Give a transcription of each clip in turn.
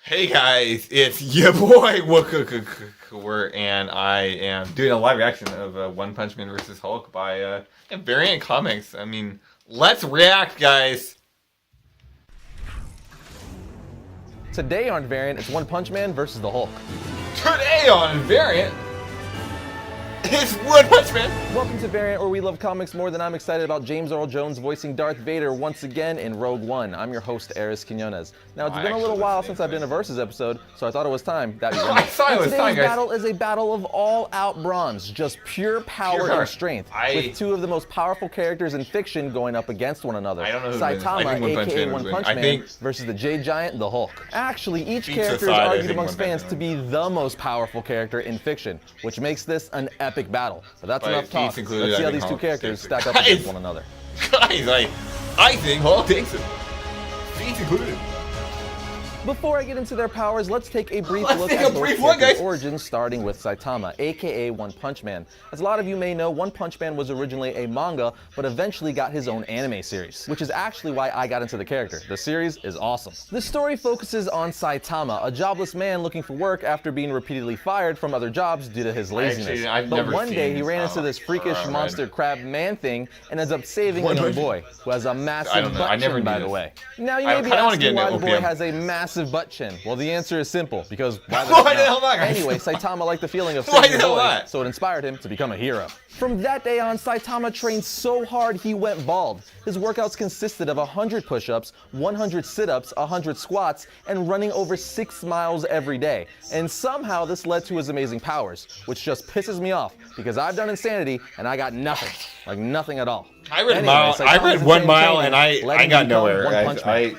Hey guys, it's your boy Wooker, and I am doing a live reaction of One Punch Man vs. Hulk by Variant Comics. I mean, let's react, guys. Today on Variant, it's One Punch Man versus the Hulk. Today on Variant, it's One Punch Man. Welcome to Variant, where we love comics more than I'm excited about James Earl Jones voicing Darth Vader once again in Rogue One. I'm your host, Aris Quinones. Now, it's been a little while since I've done a Versus episode, so I thought it was time that we I saw it was time, Today's battle is a battle of all-out bronze, just pure power and strength, with two of the most powerful characters in fiction going up against one another. I don't know who Saitama, aka One Punch Man, versus the Jade Giant, the Hulk. Actually, each character is argued amongst fans to be the most powerful character in fiction, which makes this an epic battle. But that's enough talk. Let's see how these two characters stack up against one another. Guys, I think Hulk takes it. Feats included. Before I get into their powers, let's take a brief look at both characters' origins, starting with Saitama, aka One Punch Man. As a lot of you may know, One Punch Man was originally a manga, but eventually got his own anime series, which is actually why I got into the character. The series is awesome. The story focuses on Saitama, a jobless man looking for work after being repeatedly fired from other jobs due to his laziness. But one day he ran into this freakish monster crab man thing and ends up saving a young boy, who has a massive butt chin, by the way. Now you may be asking why the boy has a massive butt chin. Well, the answer is simple, because why the hell not? Anyway, Saitama liked the feeling of saving the boy, so it inspired him to become a hero. From that day on, Saitama trained so hard he went bald. His workouts consisted of 100 push-ups, 100 sit-ups, 100 squats, and running over 6 miles every day. And somehow this led to his amazing powers, which just pisses me off, because I've done Insanity and I got nothing. Like nothing at all. I read 1 mile and I got nowhere.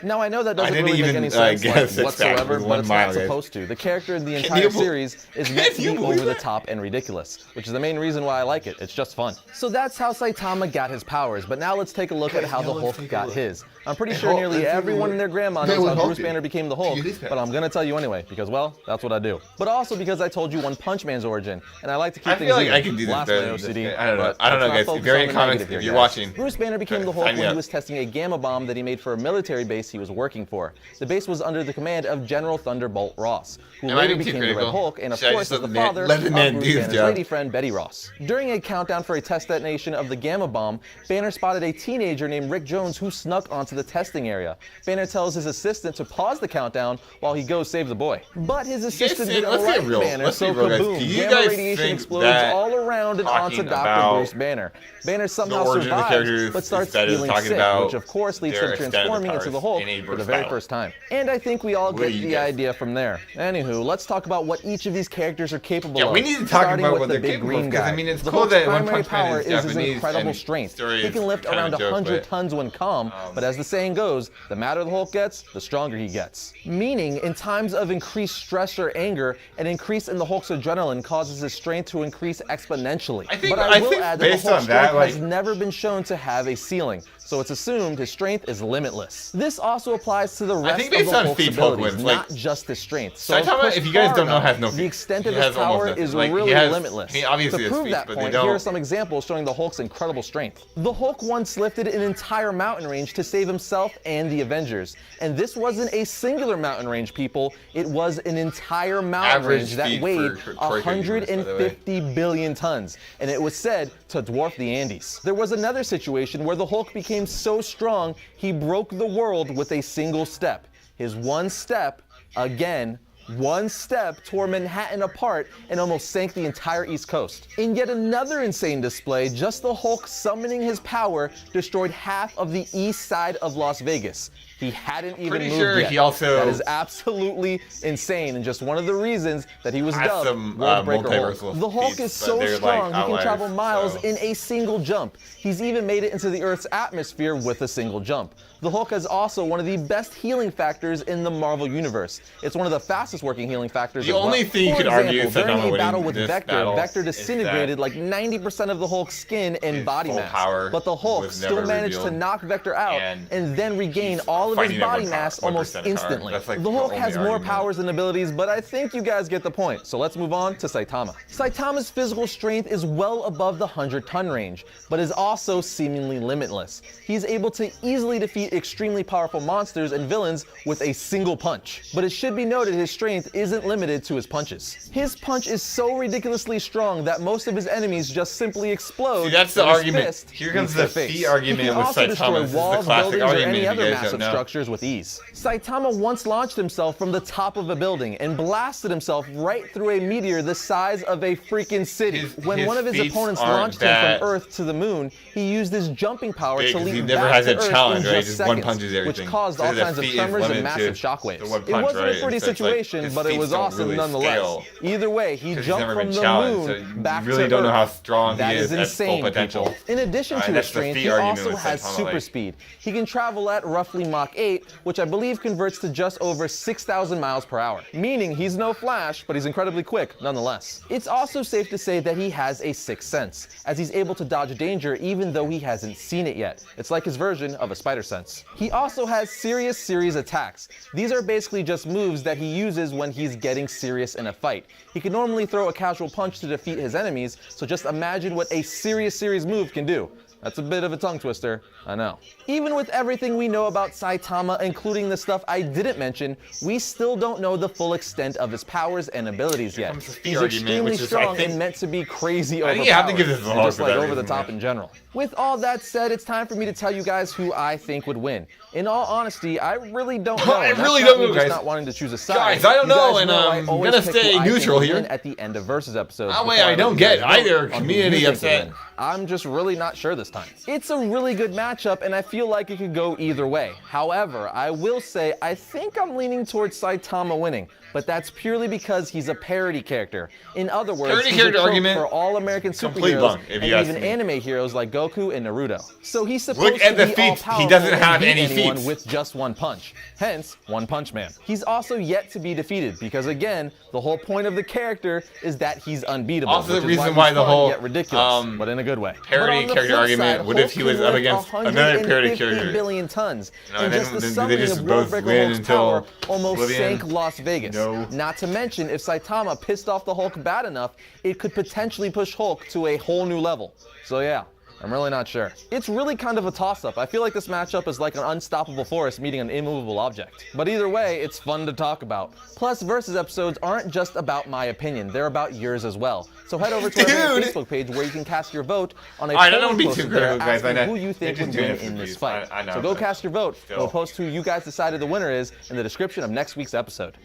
Now I know that doesn't really make any sense whatsoever, but it's not supposed to. The character in the entire series is meant to be over the top and ridiculous, which is the main reason why I like it. It's just fun. So that's how Saitama got his powers, but now let's take a look at how the Hulk got his. I'm pretty sure nearly everyone and their grandma knows how Bruce Banner became the Hulk, but I'm gonna tell you anyway, because, well, that's what I do. But also because I told you One Punch Man's origin, and I like to keep things even. I can do this. I don't know, guys. Variant Comics, if you're watching. Bruce Banner became the Hulk when he was testing a gamma bomb that he made for a military base he was working for. The base was under the command of General Thunderbolt Ross, who later became the Red Hulk, and of course is the father of Bruce Banner's lady friend Betty Ross. During a countdown for a test detonation of the gamma bomb, Banner spotted a teenager named Rick Jones who snuck onto the testing area. Banner tells his assistant to pause the countdown while he goes save the boy. But his assistant didn't like Banner, so kaboom, gamma radiation explodes all around and onto Dr. Bruce Banner. Banner somehow survives, but starts feeling sick, which of course leads him transforming into the Hulk for the very first time. And I think we all get the idea from there. Anywho, let's talk about what each of these characters are capable of. We need to talk about what the big green guy. I mean, it's the cool Hulk's that primary power is his incredible strength. He can lift around 100 tons when calm, but as the saying goes, the madder the Hulk gets, the stronger he gets. Meaning, in times of increased stress or anger, an increase in the Hulk's adrenaline causes his strength to increase exponentially. But I will add that the Hulk's strength has never been shown to have a ceiling, so it's assumed his strength is limitless. This also applies to the rest of the Hulk's abilities, not just his strength. So Saitama, if you guys don't know, has no the extent of his power is really limitless. To prove that point, here are some examples showing the Hulk's incredible strength. The Hulk once lifted an entire mountain range to save himself and the Avengers. And this wasn't a singular mountain range, people. It was an entire mountain range that weighed 150 billion tons. And it was said to dwarf the Andes. There was another situation where the Hulk became so strong, he broke the world with a single step. His one step, again, one step tore Manhattan apart and almost sank the entire East Coast. In yet another insane display, just the Hulk summoning his power destroyed half of the east side of Las Vegas. He hadn't even moved yet. That is absolutely insane, and just one of the reasons that he was dubbed World Breaker Hulk. The Hulk is so strong, he can travel miles in a single jump. He's even made it into the Earth's atmosphere with a single jump. The Hulk is also one of the best healing factors in the Marvel Universe. It's one of the fastest working healing factors as well. The only thing you could argue is that during a battle with Vector disintegrated like 90% of the Hulk's skin and body mass. But the Hulk still managed to knock Vector out and then regain all all of his body mass almost instantly. Like the Hulk has more powers and abilities, but I think you guys get the point. So let's move on to Saitama. Saitama's physical strength is well above the 100-ton range, but is also seemingly limitless. He's able to easily defeat extremely powerful monsters and villains with a single punch. But it should be noted his strength isn't limited to his punches. His punch is so ridiculously strong that most of his enemies just simply explode. See, that's the argument. Here comes the feet argument with Saitama. This is the classic argument any you other guys massive don't know. Structures with ease. Saitama once launched himself from the top of a building and blasted himself right through a meteor the size of a freaking city. When one of his opponents launched him from Earth to the moon, he used his jumping power to leap back to Earth in just seconds, which caused all kinds of tremors and massive shockwaves. It wasn't a pretty situation, but it was awesome nonetheless. Either way, he jumped from the moon back to Earth. You really don't know how strong that he is at full potential. In addition to his strength, he also has super speed. He can travel at roughly Mach 8, which I believe converts to just over 6,000 miles per hour. Meaning he's no Flash, but he's incredibly quick nonetheless. It's also safe to say that he has a sixth sense, as he's able to dodge danger even though he hasn't seen it yet. It's like his version of a spider sense. He also has serious attacks. These are basically just moves that he uses when he's getting serious in a fight. He can normally throw a casual punch to defeat his enemies, so just imagine what a serious move can do. That's a bit of a tongue twister, I know. Even with everything we know about Saitama, including the stuff I didn't mention, we still don't know the full extent of his powers and abilities yet. He's extremely strong and meant to be crazy overpowered, you have to give this a just like over the top in general. With all that said, it's time for me to tell you guys who I think would win. In all honesty, I really don't know. I really don't know, guys. Not wanting to choose a side. Guys, I don't know, and I'm gonna stay neutral here. At the end of Versus episodes. That way I don't get either community upset. I'm just really not sure this time. It's a really good matchup, and I feel like it could go either way. However, I will say I think I'm leaning towards Saitama winning, but that's purely because he's a parody character. In other words, he's a trope for all American superheroes and even anime heroes like Goku and Naruto. So he's supposed to be all-powerful. He doesn't have any feats with just one punch. Hence, One Punch Man. He's also yet to be defeated because, again, the whole point of the character is that he's unbeatable. Also, the reason why the whole ridiculous, but in a good way. Parody character argument. What if he was up against another parody character? Billion tons. And just the summoning of World Breaker Hulk's power almost sank Las Vegas. Not to mention, if Saitama pissed off the Hulk bad enough, it could potentially push Hulk to a whole new level. So yeah. I'm really not sure. It's really kind of a toss-up. I feel like this matchup is like an unstoppable force meeting an immovable object. But either way, it's fun to talk about. Plus, Versus episodes aren't just about my opinion, they're about yours as well. So head over to our Facebook page where you can cast your vote on a poll posted there asking who you think would win in this fight. So go cast your vote, and we'll post who you guys decided the winner is in the description of next week's episode.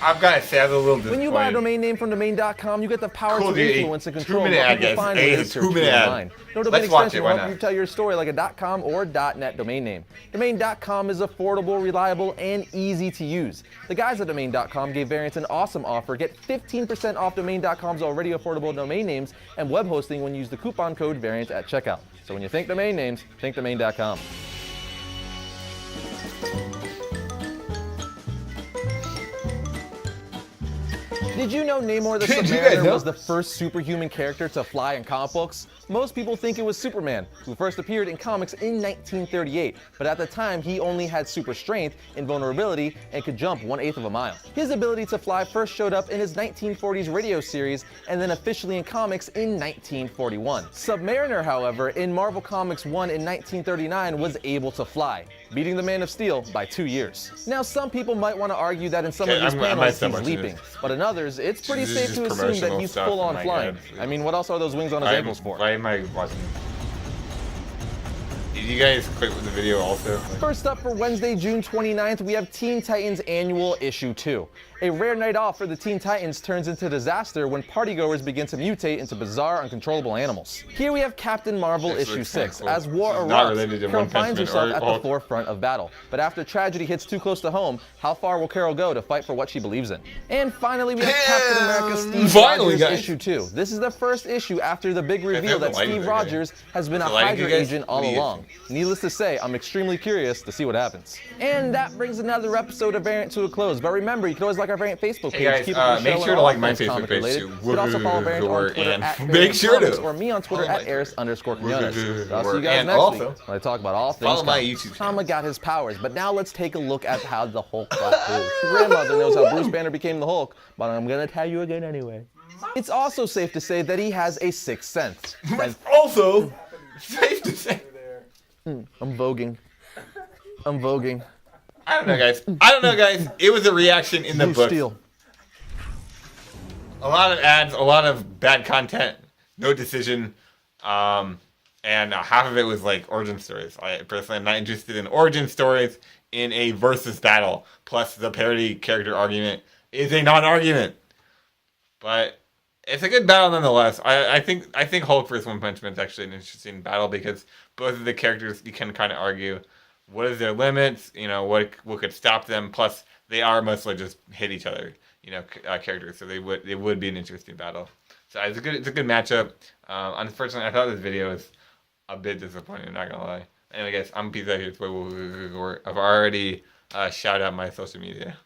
I've got to say, I was a little disappointed. When you buy a domain name from domain.com, you get the power to influence and control what people find when they search online. No domain extension will help you tell your story like a .com or .net domain name. Domain.com is affordable, reliable, and easy to use. The guys at domain.com gave Variants an awesome offer. Get 15% off domain.com's already affordable domain names and web hosting when you use the coupon code Variants at checkout. So when you think domain names, think domain.com. Did you know Namor the Submariner was the first superhuman character to fly in comic books? Most people think it was Superman, who first appeared in comics in 1938, but at the time he only had super strength, invulnerability, and could jump 1/8 of a mile. His ability to fly first showed up in his 1940s radio series and then officially in comics in 1941. Submariner, however, in Marvel Comics 1 in 1939 was able to fly, beating the Man of Steel by 2 years. Now some people might want to argue that in some of these panels he's leaping, but in others it's pretty safe to assume that he's full on flying. I mean, what else are those wings on his ankles for? Why am I watching? Did you guys quit with the video also? First up for Wednesday, June 29th, we have Teen Titans Annual Issue 2. A rare night off for the Teen Titans turns into disaster when partygoers begin to mutate into bizarre, uncontrollable animals. Here we have Captain Marvel Issue 6. Cool. As war erupts, Carol finds herself at the forefront of battle. But after tragedy hits too close to home, how far will Carol go to fight for what she believes in? And finally, we have Captain America Steve Rogers Issue 2. This is the first issue after the big reveal that Steve Rogers has been a Hydra agent all along. Needless to say, I'm extremely curious to see what happens. And that brings another episode of Variant to a close. But remember, you can always like our Variant Facebook page. Hey guys, make sure to like my Facebook page too. You can also follow Variant on Twitter at make sure to or me on Twitter at Eris_Quinones. I'll see you guys next week when I talk about all things. Follow my YouTube channel. Tama got his powers, but now let's take a look at how the Hulk got his. Grandmother knows how Bruce Banner became the Hulk, but I'm gonna tell you again anyway. It's also safe to say that he has a sixth sense. Also safe to say. I'm voguing. I'm voguing. I don't know, guys. It was a reaction in the book. A lot of ads, a lot of bad content, no decision, and half of it was like origin stories. I personally am not interested in origin stories in a versus battle. Plus, the parody character argument is a non-argument. But it's a good battle nonetheless. I think Hulk vs. One Punch Man is actually an interesting battle because both of the characters, you can kind of argue what is their limits, what could stop them. Plus, they are mostly just hit each other, characters. So they would be an interesting battle. So it's a good matchup. Unfortunately, I thought this video was a bit disappointing. I'm not gonna lie. Anyway, guys, I'm Pizza here. I've already shouted out my social media.